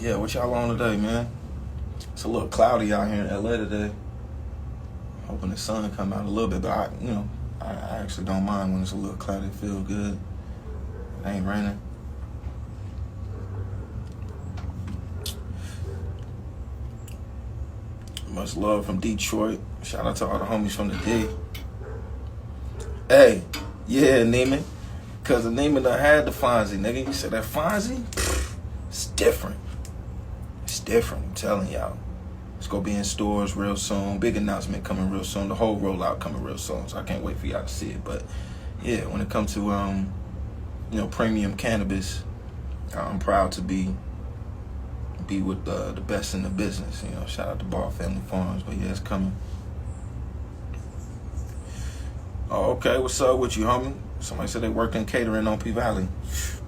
Yeah, what y'all on today, man? It's a little cloudy out here in LA today. Hoping the sun come out a little bit, but I actually don't mind when it's a little cloudy. It feels good. It ain't raining. Much love from Detroit. Shout out to all the homies from the D. Hey, yeah, Neiman. Cause the Neiman done had the Fonzie, nigga. You said that Fonzie? It's different. It's different, I'm telling y'all. It's gonna be in stores real soon. Big announcement coming real soon. The whole rollout coming real soon. So I can't wait for y'all to see it. But yeah, when it comes to premium cannabis, I'm proud to be with the best in the business. Shout out to Bar Family Farms. But yeah, it's coming. Oh, okay. What's up with you, homie? Somebody said they worked in catering on P-Valley.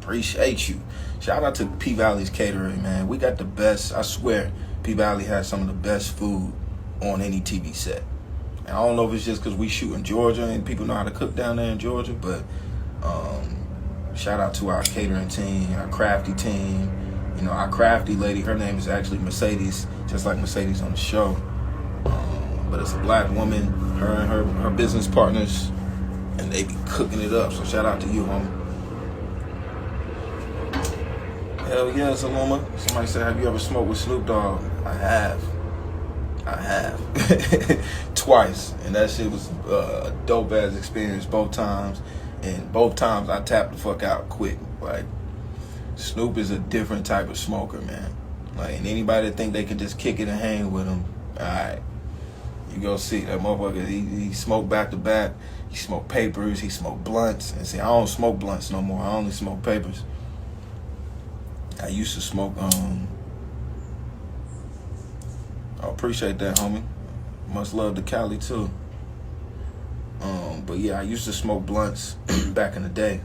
Appreciate you. Shout out to P-Valley's catering, man. We got the best. I swear, P-Valley has some of the best food on any TV set. And I don't know if it's just because we shoot in Georgia and people know how to cook down there in Georgia, but shout out to our catering team, our crafty team. Our crafty lady, her name is actually Mercedes, just like Mercedes on the show. But it's a black woman, her and her business partners, and they be cooking it up. So shout out to you, homie. Hell yeah, Saloma. Somebody said, have you ever smoked with Snoop Dogg? I have. Twice. And that shit was a dope ass experience both times. And both times I tapped the fuck out quick. Like, Snoop is a different type of smoker, man. Like, and anybody that think they can just kick it and hang with him, alright. You go see that motherfucker. He smoked back to back. He smoked papers. He smoked blunts. And see, I don't smoke blunts no more. I only smoke papers. I used to smoke. I appreciate that, homie. Much love to Cali too. But yeah, I used to smoke blunts back in the day.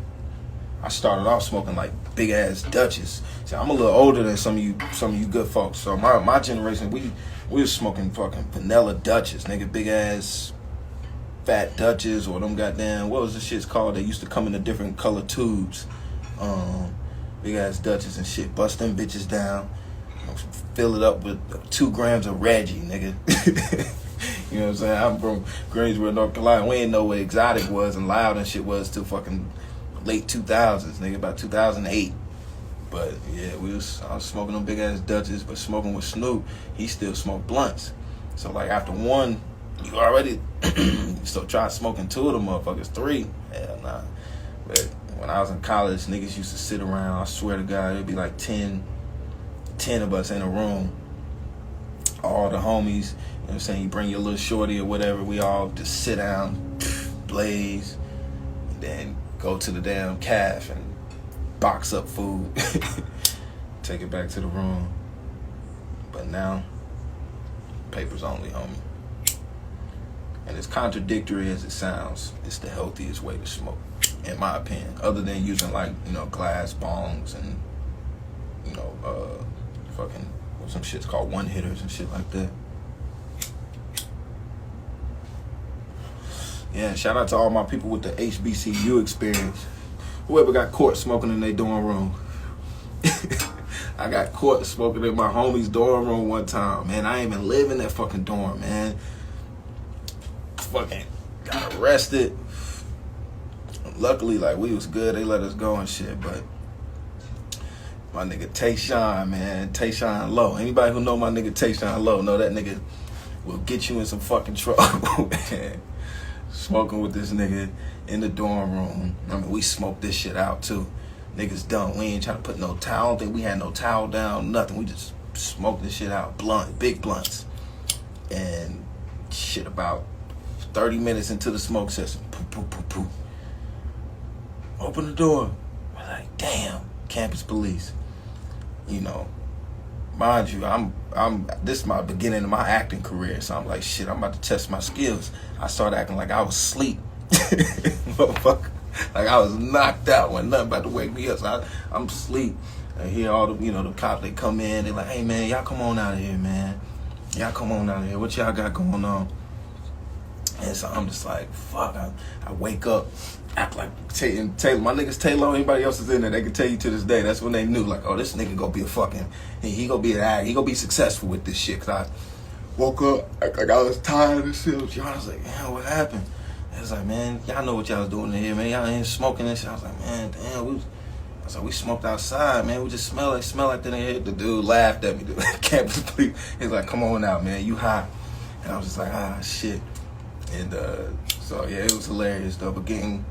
I started off smoking like big ass Dutches. See, I'm a little older than some of you good folks. So my generation, we was smoking fucking vanilla Dutches, nigga, big ass fat Dutches, or them goddamn, what was the shit's called? They used to come in the different color tubes. Big ass Dutches and shit. Bust them bitches down. Fill it up with 2 grams of Reggie, nigga. You know what I'm saying? I'm from Greensboro, North Carolina. We ain't know what exotic was and loud and shit was till fucking late 2000s, nigga, about 2008. But yeah, I was smoking them big ass Dutches, but smoking with Snoop, he still smoked blunts. So like after one, you already so try smoking 2 of them motherfuckers, 3. Hell nah. But when I was in college, niggas used to sit around, I swear to God, it'd be like 10 of us in a room. All the homies, you know what I'm saying? You bring your little shorty or whatever, we all just sit down, blaze, and then go to the damn calf and box up food. Take it back to the room. But now, papers only, homie. And as contradictory as it sounds, it's the healthiest way to smoke, in my opinion. Other than using like, glass bongs and, fucking, some shit's called one-hitters and shit like that. Yeah, shout out to all my people with the HBCU experience. Whoever got caught smoking in their dorm room. I got caught smoking in my homie's dorm room one time, man. I ain't even live in that fucking dorm, man. Fucking got arrested. Luckily, like, we was good. They let us go and shit, but my nigga Tayshawn, man. Tayshawn Low. Anybody who know my nigga Tayshawn Low know that nigga will get you in some fucking trouble, man. Smoking with this nigga in the dorm room. I mean, we smoked this shit out too. Niggas dumb. We ain't trying to put no towel. I don't think we had no towel down, nothing. We just smoked this shit out. Blunt, big blunts. And shit, about 30 minutes into the smoke session. Poo, poo, poo, poo. Open the door. We're like, damn, campus police. Mind you, this is my beginning of my acting career, so I'm like, shit, I'm about to test my skills. I started acting like I was asleep. Motherfucker. Like I was knocked out when nothing about to wake me up. So I'm asleep. I hear all the, the cops, they come in, they like, hey man, y'all come on out of here, man. Y'all come on out of here. What y'all got going on? And so I'm just like, fuck. I wake up, act like Taylor, my niggas Taylor, anybody else is in there, they can tell you to this day. That's when they knew, like, oh, this nigga gonna be a fucking, he gonna be an act, he gonna be successful with this shit. Cause I woke up, like I was tired and shit. I was like, man, what happened? I was like, man, y'all know what y'all was doing in here, man. Y'all ain't smoking and shit. I was like, man, damn, I was like, we smoked outside, man. We just smell like that in here. The dude laughed at me. The campus police. He's like, come on out, man. You hot. And I was just like, ah, shit. And so, yeah, it was hilarious, though. But getting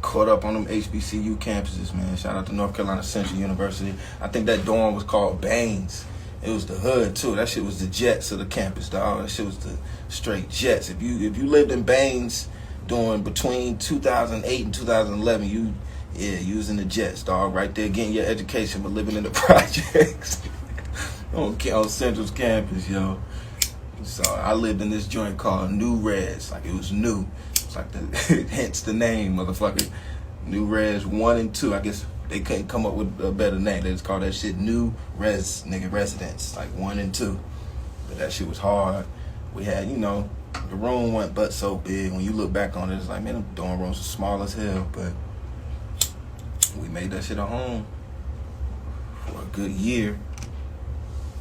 caught up on them HBCU campuses, man. Shout out to North Carolina Central University. I think that dorm was called Baines. It was the hood, too. That shit was the jets of the campus, dog. That shit was the straight jets. If you lived in Baines during between 2008 and 2011, you was in the jets, dog. Right there getting your education, but living in the projects on Central's campus, yo. So I lived in this joint called New Res, like it was new. It's like hence the name, motherfucker. New Res 1 and 2. I guess they couldn't come up with a better name. They just called that shit New Res, nigga, residence, like 1 and 2. But that shit was hard. We had, the room wasn't but so big. When you look back on it, it's like, man, them dorm rooms are small as hell. But we made that shit a home for a good year.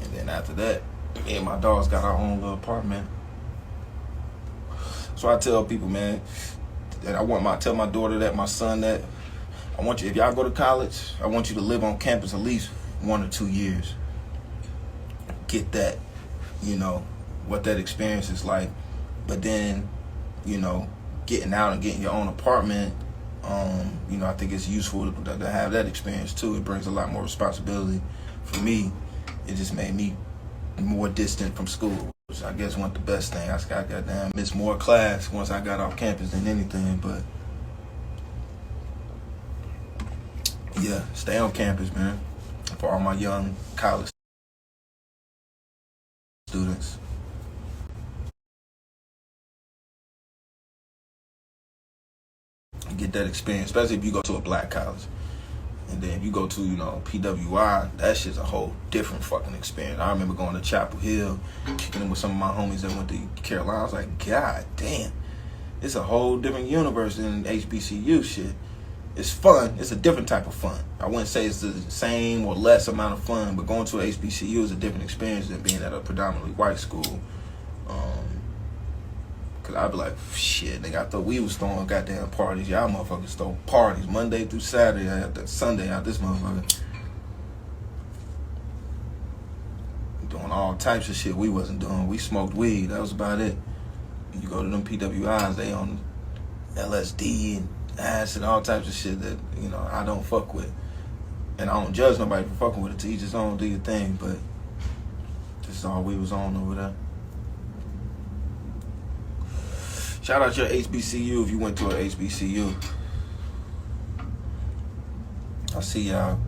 And then after that, me and my dogs got our own little apartment. So I tell people, man, that I tell my daughter that, my son that, I want you, if y'all go to college, I want you to live on campus at least 1 or 2 years. Get that, what that experience is like. But then, getting out and getting your own apartment, I think it's useful to have that experience too. It brings a lot more responsibility. For me, it just made me more distant from school, which I guess wasn't the best thing. I goddamn missed more class once I got off campus than anything. But yeah, stay on campus, man. For all my young college students. Get that experience, especially if you go to a black college. And then if you go to, PWI, that shit's a whole different fucking experience. I remember going to Chapel Hill, kicking in with some of my homies that went to Carolina. I was like, God damn, it's a whole different universe than HBCU shit. It's fun. It's a different type of fun. I wouldn't say it's the same or less amount of fun, but going to a HBCU is a different experience than being at a predominantly white school. Cause I'd be like, shit, nigga, I thought we was throwing goddamn parties. Y'all motherfuckers throw parties Monday through Saturday, Sunday out this motherfucker. Doing all types of shit we wasn't doing. We smoked weed, that was about it. You go to them PWIs, they on LSD and acid, all types of shit that, I don't fuck with. And I don't judge nobody for fucking with it. To each his own, do your thing, but this is all we was on over there. Shout out your HBCU if you went to a HBCU. I see y'all.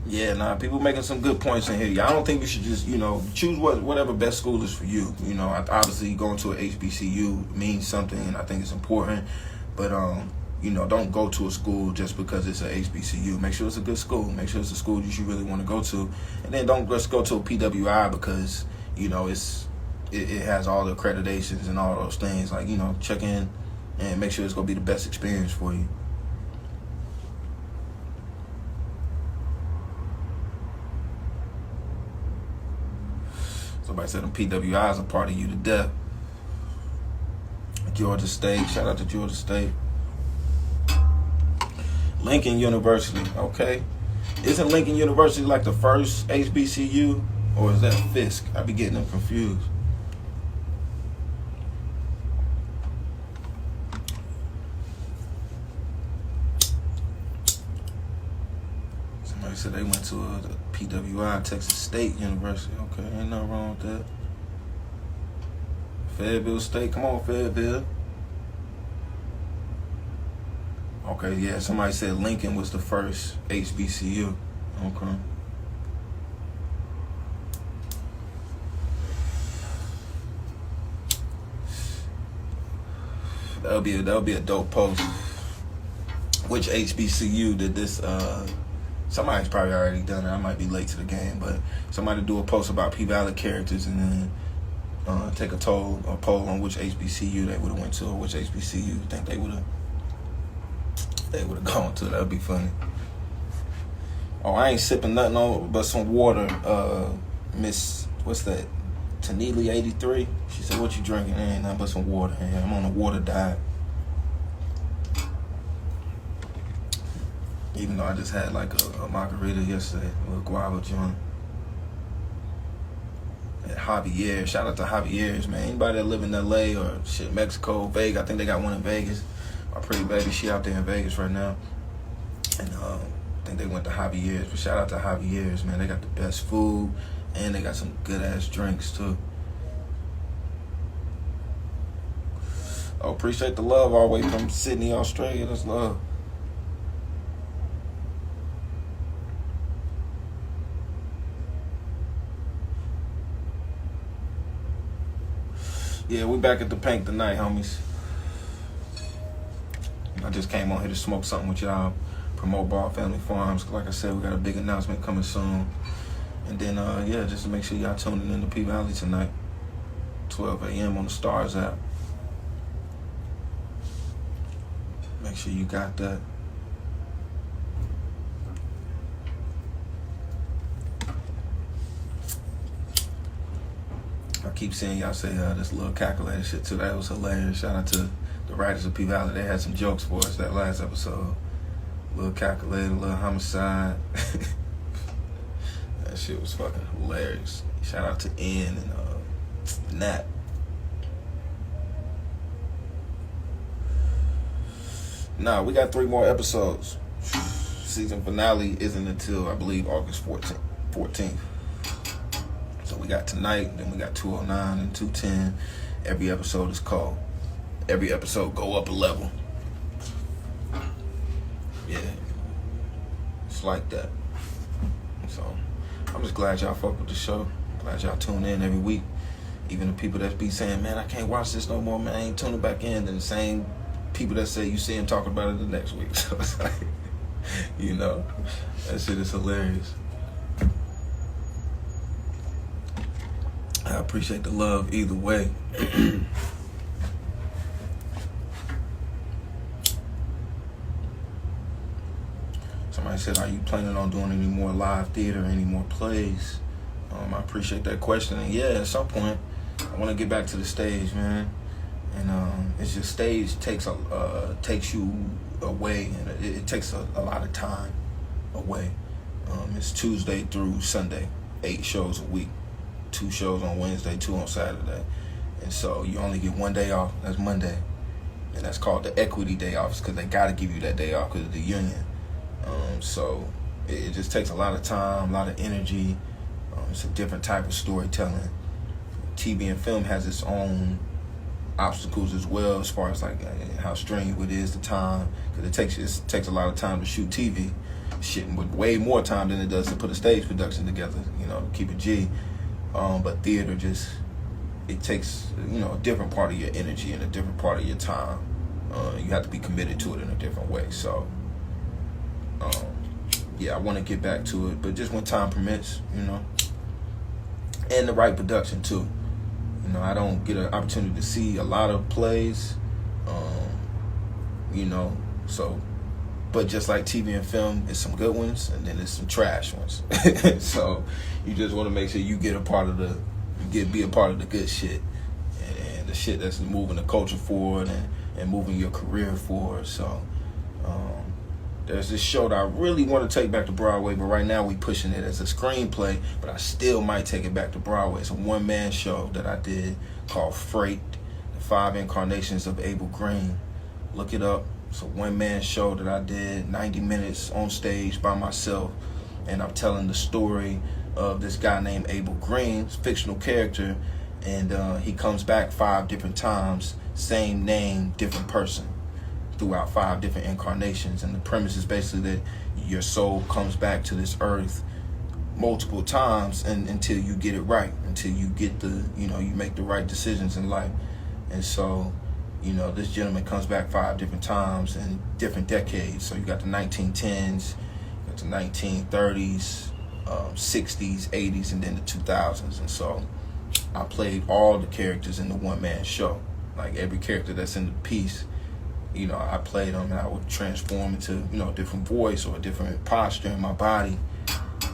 Yeah, people making some good points in here. I don't think you should just, choose whatever best school is for you. Obviously going to a HBCU means something, and I think it's important. But don't go to a school just because it's a HBCU. Make sure it's a good school. Make sure it's a school you really want to go to. And then don't just go to a PWI because, it has all the accreditations and all those things. Like, check in and make sure it's going to be the best experience for you. Somebody said them PWIs are part of you to death. Georgia State. Shout out to Georgia State. Lincoln University, okay. Isn't Lincoln University like the first HBCU? Or is that Fisk? I be getting them confused. Somebody said they went to the PWI, Texas State University. Okay, ain't nothing wrong with that. Fayetteville State, come on, Fayetteville. Okay, yeah, somebody said Lincoln was the first HBCU. Okay. That'll be a dope post. Which HBCU did this Somebody's probably already done it. I might be late to the game, but somebody do a post about P-Valley characters and then take a poll on which HBCU they would have went to or which HBCU you think they would have gone to. That would be funny. Oh, I ain't sipping nothing on but some water. Miss, what's that? Tanili 83. She said, "What you drinking?" Ain't nothing but some water. Yeah, I'm on a water diet. Even though I just had like a margarita yesterday, a little guava joint. At Javier's, shout out to Javier's, man. Anybody that live in LA or shit, Mexico, Vegas, I think they got one in Vegas. My pretty baby, she out there in Vegas right now. And I think they went to Javier's, but shout out to Javier's, man. They got the best food and they got some good ass drinks too. Oh, appreciate the love all the way from Sydney, Australia. That's love. Yeah, we back at the Pink tonight, homies. I just came on here to smoke something with y'all, promote Ball Family Farms. Like I said, we got a big announcement coming soon. And then, yeah, just to make sure y'all tuning in to P-Valley tonight, 12 a.m. on the Stars app. Make sure you got that. I keep seeing y'all say this little calculator shit too. That was hilarious. Shout out to the writers of P-Valley. They had some jokes for us that last episode. Little calculator, little homicide. That shit was fucking hilarious. Shout out to N and Nat. Nah, we got 3 more episodes. Season finale isn't until, I believe, August 14th. So we got tonight, then we got 209 and 210. Every episode is called. Every episode go up a level. Yeah. It's like that. So I'm just glad y'all fuck with the show. Glad y'all tune in every week. Even the people that be saying, man, I can't watch this no more, man, I ain't tuning back in. Then the same people that say you see him talking about it the next week. So it's like, you know, that shit is hilarious. I appreciate the love either way. Somebody said, are you planning on doing any more live theater, any more plays? I appreciate that question. And yeah, at some point, I want to get back to the stage, man. And it's just stage takes you away, and it takes a lot of time away. It's Tuesday through Sunday, 8 shows a week. 2 shows on Wednesday, 2 on Saturday. And so you only get 1 day off. That's Monday. And that's called the equity day off because they got to give you that day off because of the union. So it just takes a lot of time, a lot of energy. It's a different type of storytelling. TV and film has its own obstacles as well, as far as like how strenuous it is, the time. Because it takes a lot of time to shoot TV. Shit, with way more time than it does to put a stage production together, you know, to keep it G. But theater just, it takes, you know, a different part of your energy and a different part of your time. You have to be committed to it in a different way. So, yeah, I want to get back to it, but just when time permits, you know. And the right production, too. You know, I don't get an opportunity to see a lot of plays, you know, so. But just like TV and film, it's some good ones, and then there's some trash ones. So you just want to make sure you get a part of be a part of the good shit, and the shit that's moving the culture forward and moving your career forward. So there's this show that I really want to take back to Broadway, but right now we pushing it as a screenplay, but I still might take it back to Broadway. It's a one-man show that I did called Freight, The 5 Incarnations of Abel Green. Look it up. It's a one-man show that I did, 90 minutes on stage by myself, and I'm telling the story of this guy named Abel Green, fictional character, and he comes back 5 different times, same name, different person, throughout 5 different incarnations. And the premise is basically that your soul comes back to this earth multiple times until you get it right, until you get you make the right decisions in life. And so, you know, this gentleman comes back 5 different times in different decades. So you got the 1910s, the 1930s, 60s, 80s, and then the 2000s. And so I played all the characters in the one-man show. Like every character that's in the piece, you know, I played them, and I would transform into, you know, a different voice or a different posture in my body.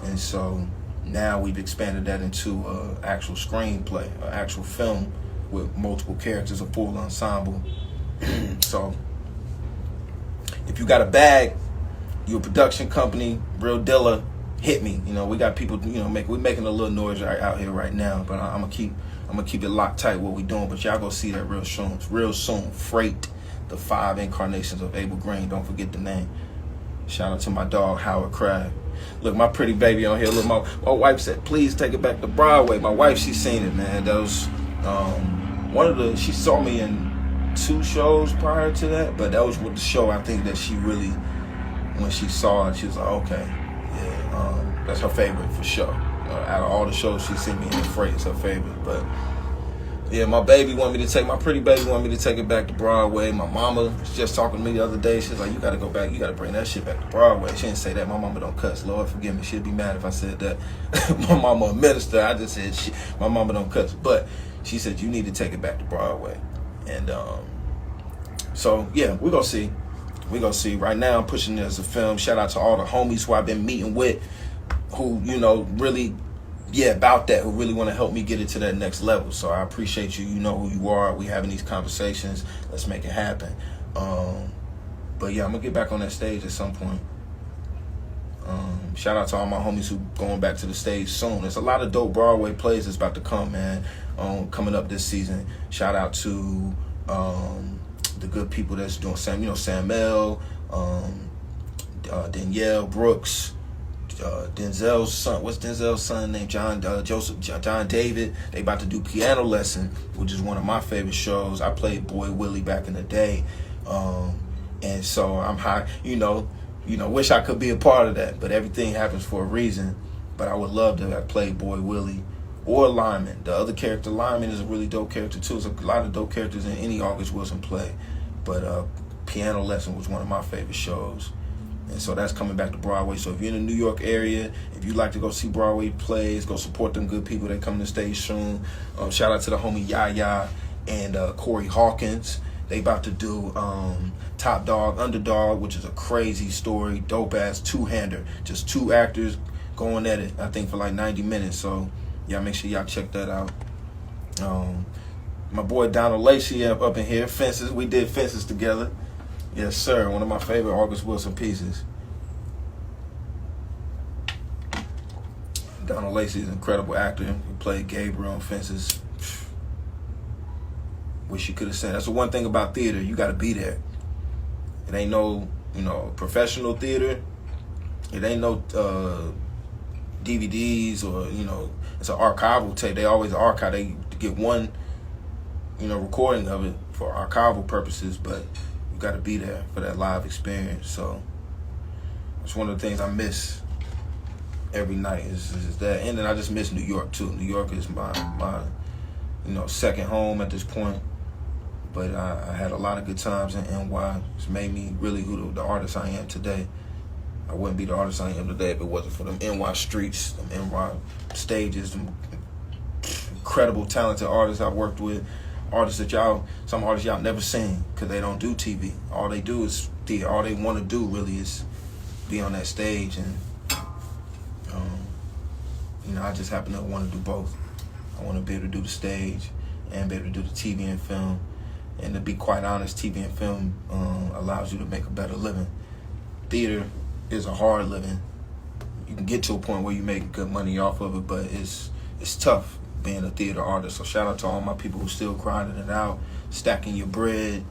And so now we've expanded that into an actual screenplay, an actual film with multiple characters, a full ensemble. So if you got a bag, you a production company, real dealer, hit me. You know, we got people, you know, we're making a little noise out here right now, but I'm gonna keep it locked tight what we doing. But y'all go see that real soon. Freight, the 5 incarnations of Abel Green. Don't forget the name. Shout out to my dog Howard Crab. Look, my pretty baby on here. Look, my wife said, please take it back to Broadway. My wife, she seen it, man. That was she saw me in 2 shows prior to that, but that was with the show, I think, that she really, when she saw it, she was like, okay, yeah, that's her favorite for sure. Out of all the shows she's seen me in, Freight is her favorite. But yeah, my pretty baby wanted me to take it back to Broadway. My mama was just talking to me the other day. She's like, you gotta go back, you gotta bring that shit back to Broadway. She didn't say that. My mama don't cuss. Lord forgive me, she'd be mad if I said that. My mama a minister, I just said shit. My mama don't cuss. But she said, you need to take it back to Broadway. And so yeah, we're gonna see. Right now I'm pushing it as a film. Shout out to all the homies who I've been meeting with, who, you know, really, about that, who really want to help me get it to that next level. So I appreciate you. You know who you are. We having these conversations. Let's make it happen. But yeah, I'm gonna get back on that stage at some point. Shout out to all my homies who going back to the stage soon. There's a lot of dope Broadway plays that's about to come, man. Coming up this season. Shout out to the good people that's doing Sam L, Danielle Brooks, Denzel's son. What's Denzel's son name? John David. They about to do Piano Lesson, which is one of my favorite shows. I played Boy Willie back in the day, and so I'm high. Wish I could be a part of that, but everything happens for a reason. But I would love to have played Boy Willie or Lyman. The other character, Lyman, is a really dope character too. There's a lot of dope characters in any August Wilson play, but Piano Lesson was one of my favorite shows. And so that's coming back to Broadway. So if you're in the New York area, if you like to go see Broadway plays, go support them good people that come to stage soon. Shout out to the homie Yaya and Corey Hawkins. They about to do Top Dog, Underdog, which is a crazy story, dope-ass two-hander. Just 2 actors going at it, I think, for like 90 minutes. So y'all make sure y'all check that out. My boy Donald Lacey up in here, Fences. We did Fences together. Yes, sir. One of my favorite August Wilson pieces. Donald Lacey is an incredible actor. He played Gabriel in Fences. Wish you could have seen. That's the one thing about theater. You got to be there. It ain't no, professional theater. It ain't no DVDs or, it's an archival tape. They always archive. They get one, recording of it for archival purposes, but you got to be there for that live experience. So it's one of the things I miss every night is that. And then I just miss New York too. New York is my second home at this point. But I had a lot of good times in NY. It's made me really who the artist I am today. I wouldn't be the artist I am today if it wasn't for them NY streets, them NY stages, them incredible, talented artists I've worked with. Artists that some artists y'all never seen because they don't do TV. All they do is theater. All they want to do really is be on that stage. And, I just happen to want to do both. I want to be able to do the stage and be able to do the TV and film. And to be quite honest, TV and film allows you to make a better living. Theater is a hard living. You can get to a point where you make good money off of it, but it's tough being a theater artist. So shout out to all my people who still grinding it out, stacking your bread.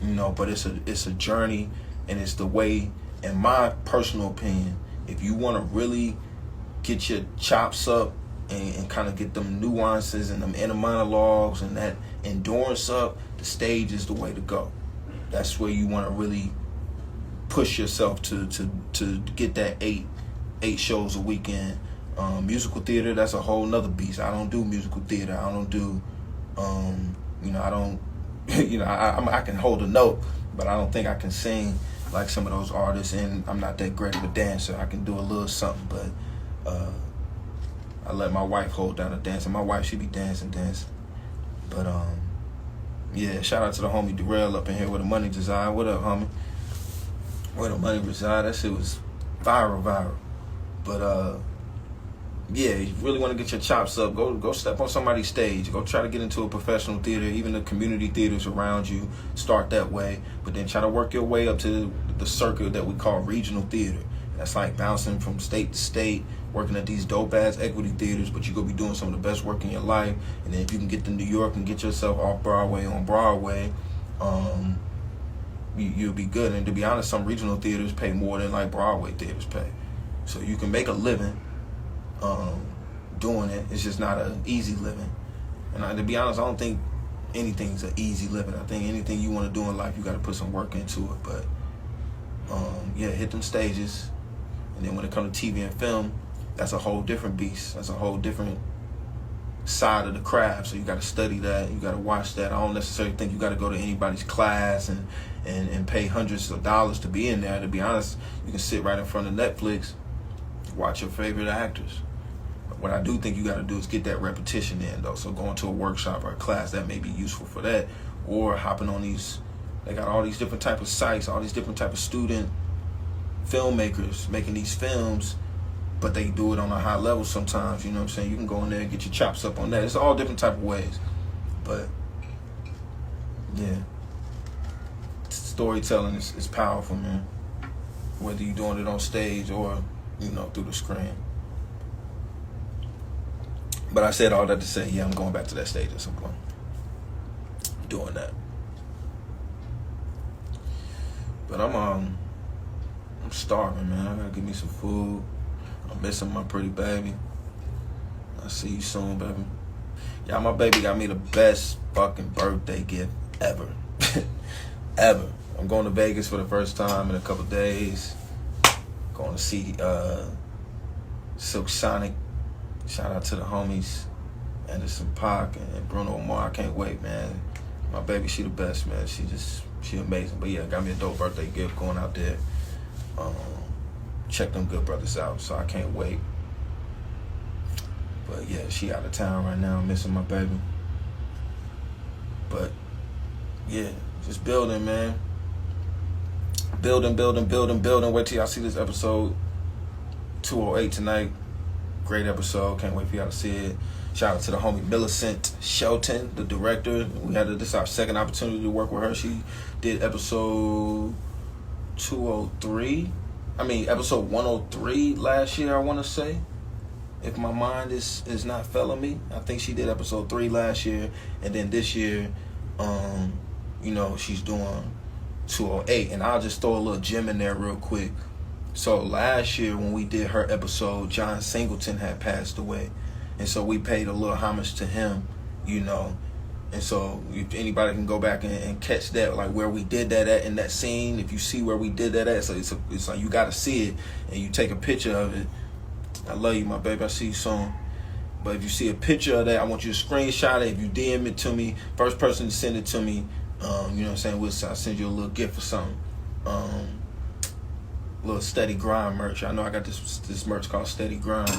But it's a journey, and it's the way, in my personal opinion, if you want to really get your chops up and kind of get them nuances and them inner monologues and that endurance up, the stage is the way to go. That's where you want to really push yourself to get that eight shows a weekend. Musical theater, that's a whole nother beast. I don't do musical theater. I don't do, I can hold a note, but I don't think I can sing like some of those artists, and I'm not that great of a dancer. I can do a little something, but I let my wife hold down the dancing. My wife, she be dancing. But yeah, shout out to the homie Darrell up in here with the money design. What up, homie? Where the money reside? That shit was viral. But yeah, you really want to get your chops up, go step on somebody's stage. Go try to get into a professional theater, even the community theaters around you. Start that way, but then try to work your way up to the circuit that we call regional theater. That's like bouncing from state to state, working at these dope-ass equity theaters, but you're going to be doing some of the best work in your life. And then if you can get to New York and get yourself off Broadway on Broadway, you'll be good. And to be honest, some regional theaters pay more than like Broadway theaters pay. So you can make a living doing it. It's just not an easy living. And to be honest, I don't think anything's an easy living. I think anything you want to do in life, you got to put some work into it. But yeah, hit them stages. And then when it comes to TV and film, that's a whole different beast. That's a whole different side of the craft. So you got to study that. You got to watch that. I don't necessarily think you got to go to anybody's class and pay hundreds of dollars to be in there. To be honest, you can sit right in front of Netflix, watch your favorite actors. But what I do think you got to do is get that repetition in, though. So going to a workshop or a class, that may be useful for that. Or hopping on these, they got all these different type of sites, all these different type of student filmmakers making these films, but they do it on a high level sometimes, you know what I'm saying? You can go in there and get your chops up on that. It's all different type of ways. But yeah, storytelling is powerful, man. Whether you're doing it on stage or, you know, through the screen. But I said all that to say, yeah, I'm going back to that stage at some point. Doing that. But I'm starving, man. I gotta get me some food. I'm missing my pretty baby. I'll see you soon, baby. Yeah, my baby got me the best fucking birthday gift ever. Ever. I'm going to Vegas for the first time in a couple days. Going to see Silk Sonic. Shout out to the homies, Anderson Paak and Bruno Mars. I can't wait, man. My baby, she the best, man. She amazing. But yeah, got me a dope birthday gift going out there. Check them good brothers out, so I can't wait. But yeah, she out of town right now, missing my baby. But yeah, just building, man. Building. Wait till y'all see this episode 208 tonight. Great episode. Can't wait for y'all to see it. Shout out to the homie Millicent Shelton, the director. This is our second opportunity to work with her. She did episode 103 last year, I want to say. If my mind is not failing me, I think she did episode 3 last year, and then this year, you know, she's doing 208. And I'll just throw a little gem in there real quick. So last year when we did her episode, John Singleton had passed away, and so we paid a little homage to him, you know. And so if anybody can go back and catch that, like where we did that at in that scene, if you see where we did that at, so it's like you got to see it and you take a picture of it. I love you, my baby. I see you soon. But if you see a picture of that, I want you to screenshot it. If you DM it to me, first person to send it to me, you know what I'm saying, I'll send you a little gift or something. Little Steady Grind merch. I know I got this merch called Steady Grind.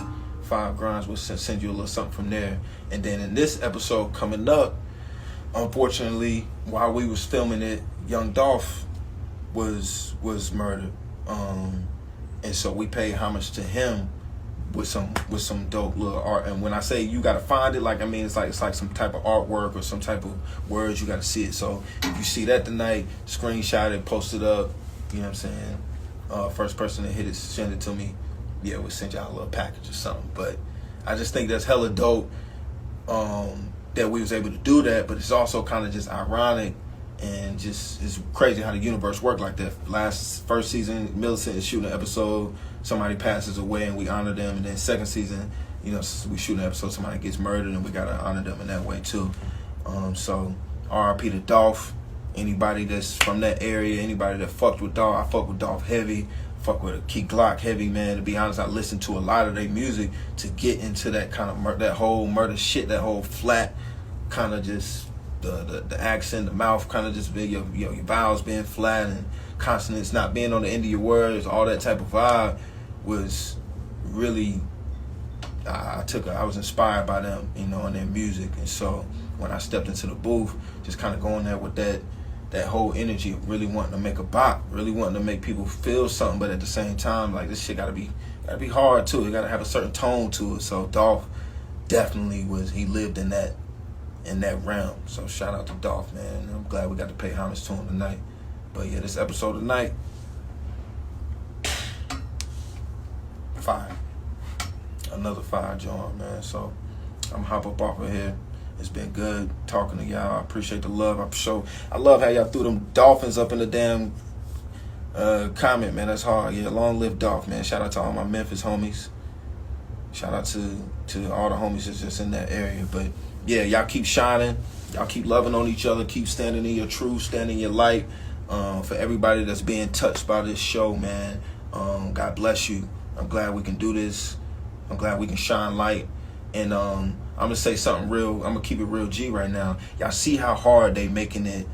5 grinds. We'll send you a little something from there. And then in this episode coming up, unfortunately, while we was filming it, Young Dolph was murdered, and so we paid homage to him with some dope little art. And when I say you gotta find it, like I mean it's like some type of artwork or some type of words, you gotta see it. So if you see that tonight, screenshot it, post it up. You know what I'm saying? First person to hit it, send it to me. Yeah, we'll send y'all a little package or something. But I just think that's hella dope. That we was able to do that, but it's also kind of just ironic and just it's crazy how the universe worked like that. First season, Millicent is shooting an episode, somebody passes away and we honor them, and then second season, you know, we shoot an episode, somebody gets murdered and we gotta honor them in that way too. So R.I.P. to Dolph. Anybody that's from that area, anybody that fucked with Dolph, I fuck with Dolph heavy. Fuck with Key Glock heavy, man. To be honest, I listen to a lot of their music to get into that kind of that whole murder shit, that whole flat kind of just the accent, the mouth kind of just big, your vowels being flat and consonants not being on the end of your words, all that type of vibe was really, I was inspired by them, you know, and their music. And so when I stepped into the booth, just kind of going there with that whole energy of really wanting to make a bop, really wanting to make people feel something, but at the same time, like, this shit gotta be hard too. It gotta have a certain tone to it. So Dolph definitely he lived in that realm. So shout out to Dolph, man. I'm glad we got to pay homage to him tonight. But yeah, this episode tonight, 5. Another 5, John, man. So I'm hop up off of here. It's been good talking to y'all. I appreciate the love. I love how y'all threw them dolphins up in the damn comment, man. That's hard. Yeah, long live Dolph, man. Shout out to all my Memphis homies. Shout out to all the homies that's just in that area. But yeah, y'all keep shining. Y'all keep loving on each other. Keep standing in your truth, standing in your light. For everybody that's being touched by this show, man, God bless you. I'm glad we can do this. I'm glad we can shine light. And I'm gonna say something real. I'm gonna keep it real G right now. Y'all see how hard they making it,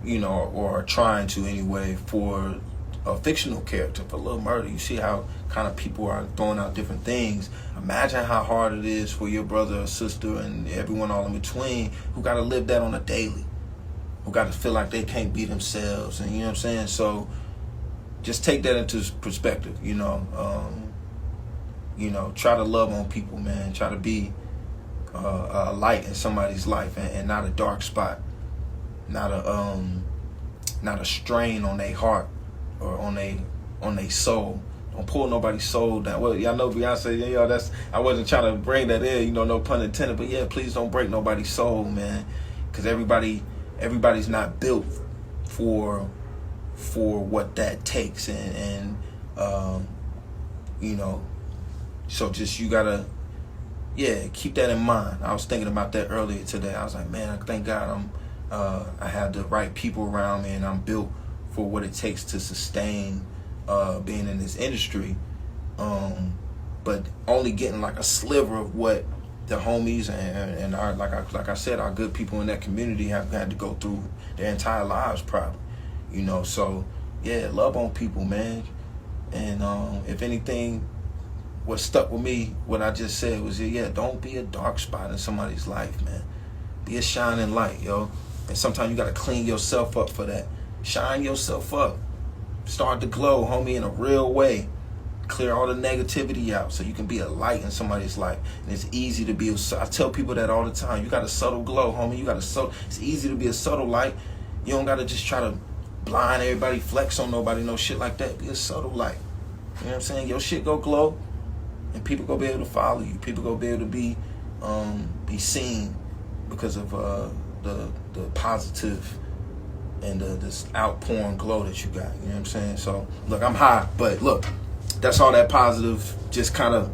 you know, or trying to anyway, for a fictional character, for Lil Murda. You see how kind of people are throwing out different things. Imagine how hard it is for your brother or sister and everyone all in between who got to live that on a daily, who got to feel like they can't be themselves. And you know what I'm saying? So just take that into perspective, you know. Try to love on people, man. Try to be a light in somebody's life and not a dark spot, not a strain on their heart or on their soul. Don't pull nobody's soul down. Well, y'all know Beyonce, you know, I wasn't trying to bring that in, you know, no pun intended, but yeah, please don't break nobody's soul, man, because everybody's not built for what that takes, and you know, so just you gotta, yeah, keep that in mind. I was thinking about that earlier today. I was like, man, thank God I have the right people around me, and I'm built for what it takes to sustain being in this industry, but only getting like a sliver of what the homies and our, like I said, our good people in that community have had to go through their entire lives probably, you know. So yeah, love on people, man. And if anything, what stuck with me, what I just said was, yeah, don't be a dark spot in somebody's life, man. Be a shining light, yo. And sometimes you gotta clean yourself up for that. Shine yourself up. Start to glow, homie, in a real way. Clear all the negativity out so you can be a light in somebody's life. And it's easy to be I tell people that all the time. You got a subtle glow, homie. It's easy to be a subtle light. You don't gotta just try to blind everybody, flex on nobody, no shit like that. Be a subtle light. You know what I'm saying? Your shit go glow, and people go be able to follow you. People go be able to be seen because of the positive and this outpouring glow that you got. You know what I'm saying? So look, I'm high, but look, that's all that positive, just kind of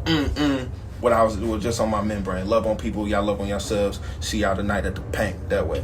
what was just on my membrane. Love on people, y'all love on yourselves. See y'all tonight at the Pank that way.